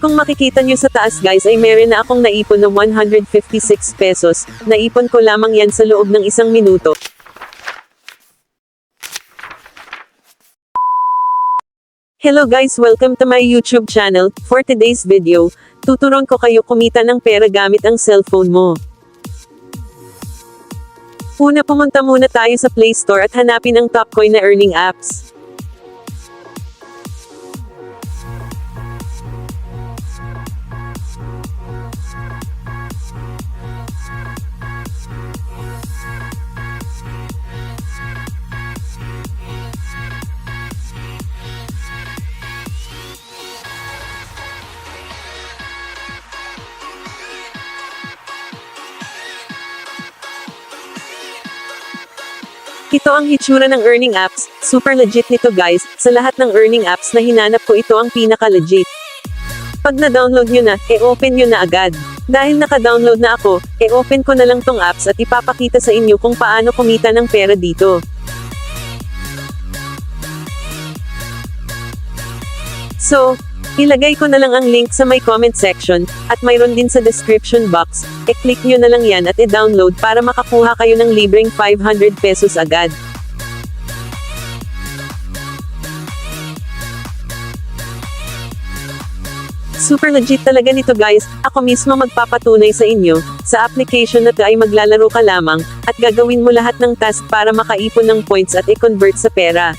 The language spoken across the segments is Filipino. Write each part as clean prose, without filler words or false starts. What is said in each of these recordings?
Kung makikita nyo sa taas guys ay meron na akong naipon na 156 pesos, naipon ko lamang yan sa loob ng 1 minuto. Hello guys, welcome to my YouTube channel. For today's video, tuturuan ko kayo kumita ng pera gamit ang cellphone mo. Una, pumunta muna tayo sa Play Store at hanapin ang Topcoin na earning apps. Ito ang hitsura ng earning apps, super legit nito guys, sa lahat ng earning apps na hinanap ko ito ang pinaka-legit. Pag na-download nyo na, open nyo na agad. Dahil naka-download na ako, open ko na lang tong apps at ipapakita sa inyo kung paano kumita ng pera dito. So, ilagay ko na lang ang link sa my comment section, at mayroon din sa description box, click nyo na lang yan at i-download para makakuha kayo ng libreng 500 pesos agad. Super legit talaga nito guys, ako mismo magpapatunay sa inyo, sa application na to ay maglalaro ka lamang, at gagawin mo lahat ng task para makaipon ng points at i-convert sa pera.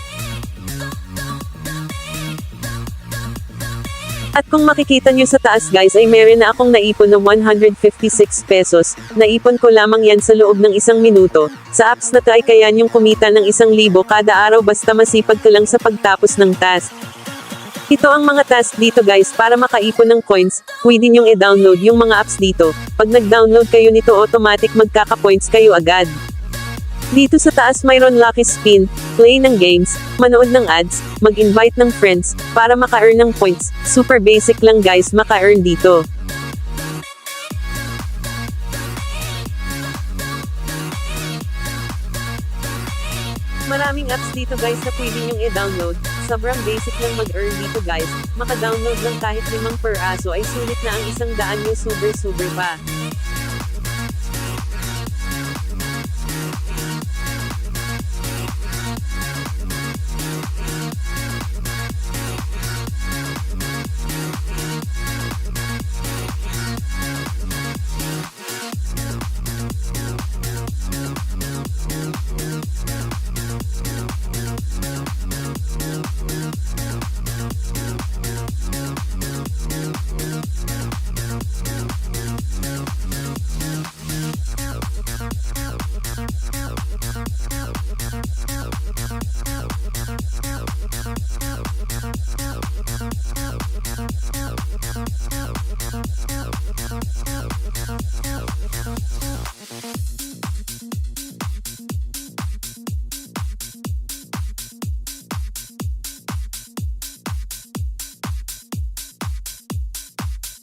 At kung makikita nyo sa taas guys ay meron na akong naipon na 156 pesos, naipon ko lamang yan sa loob ng 1 minuto. Sa apps na to ay kaya nyong kumita ng 1,000 kada araw basta masipag ka lang sa pagtapos ng task. Ito ang mga task dito guys para makaipon ng coins, pwede nyong i-download yung mga apps dito. Pag nag-download kayo nito automatic magkaka-points kayo agad. Dito sa taas mayroon lucky spin, play ng games, manood ng ads, mag-invite ng friends, para maka-earn ng points. Super basic lang guys maka-earn dito. Maraming apps dito guys na pwede nyong i-download, sobrang basic lang mag-earn dito guys, maka-download lang kahit 5 per aso ay sulit na ang 100 nyo super pa.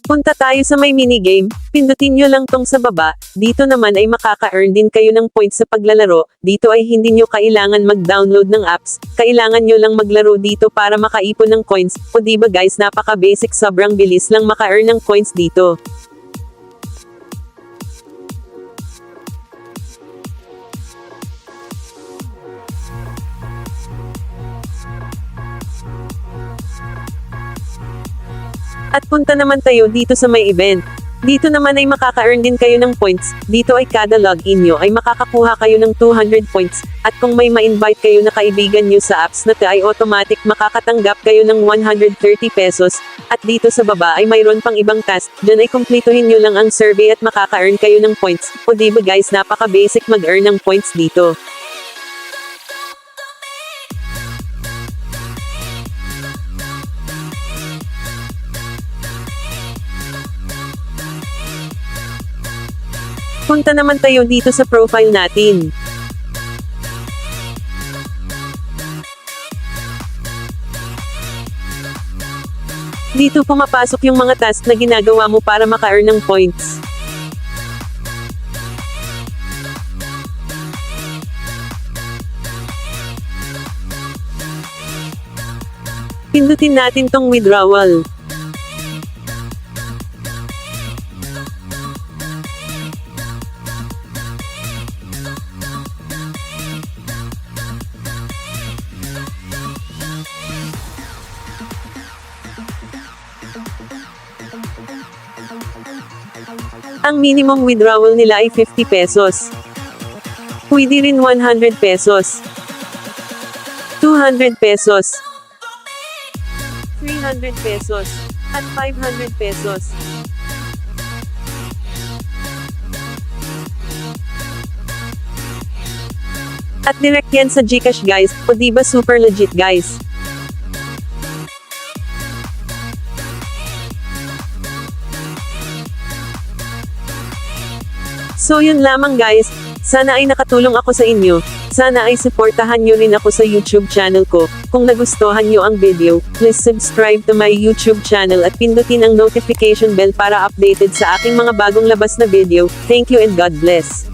Punta tayo sa may minigame, pindutin nyo lang tong sa baba, dito naman ay makaka-earn din kayo ng points sa paglalaro, dito ay hindi nyo kailangan mag-download ng apps, kailangan nyo lang maglaro dito para makaipon ng coins, o diba guys napaka-basic sobrang bilis lang maka-earn ng coins dito. At punta naman tayo dito sa may event. Dito naman ay makaka-earn din kayo ng points, dito ay kada login nyo ay makakakuha kayo ng 200 points, at kung may ma-invite kayo na kaibigan nyo sa apps na to ay automatic makakatanggap kayo ng 130 pesos, at dito sa baba ay mayroon pang ibang task, dyan ay kumplituhin nyo lang ang survey at makaka-earn kayo ng points, o diba guys napaka-basic mag-earn ng points dito. Punta naman tayo dito sa profile natin. Dito pumapasok yung mga task na ginagawa mo para maka-earn ng points. Pindutin natin tong withdrawal. Ang minimum withdrawal nila ay 50 pesos. Pwede rin 100 pesos. 200 pesos. 300 pesos. At 500 pesos. At direct yan sa GCash guys, o diba super legit guys? So yun lamang guys, sana ay nakatulong ako sa inyo, sana ay suportahan nyo rin ako sa YouTube channel ko. Kung nagustuhan nyo ang video, please subscribe to my YouTube channel at pindutin ang notification bell para updated sa aking mga bagong labas na video. Thank you and God bless.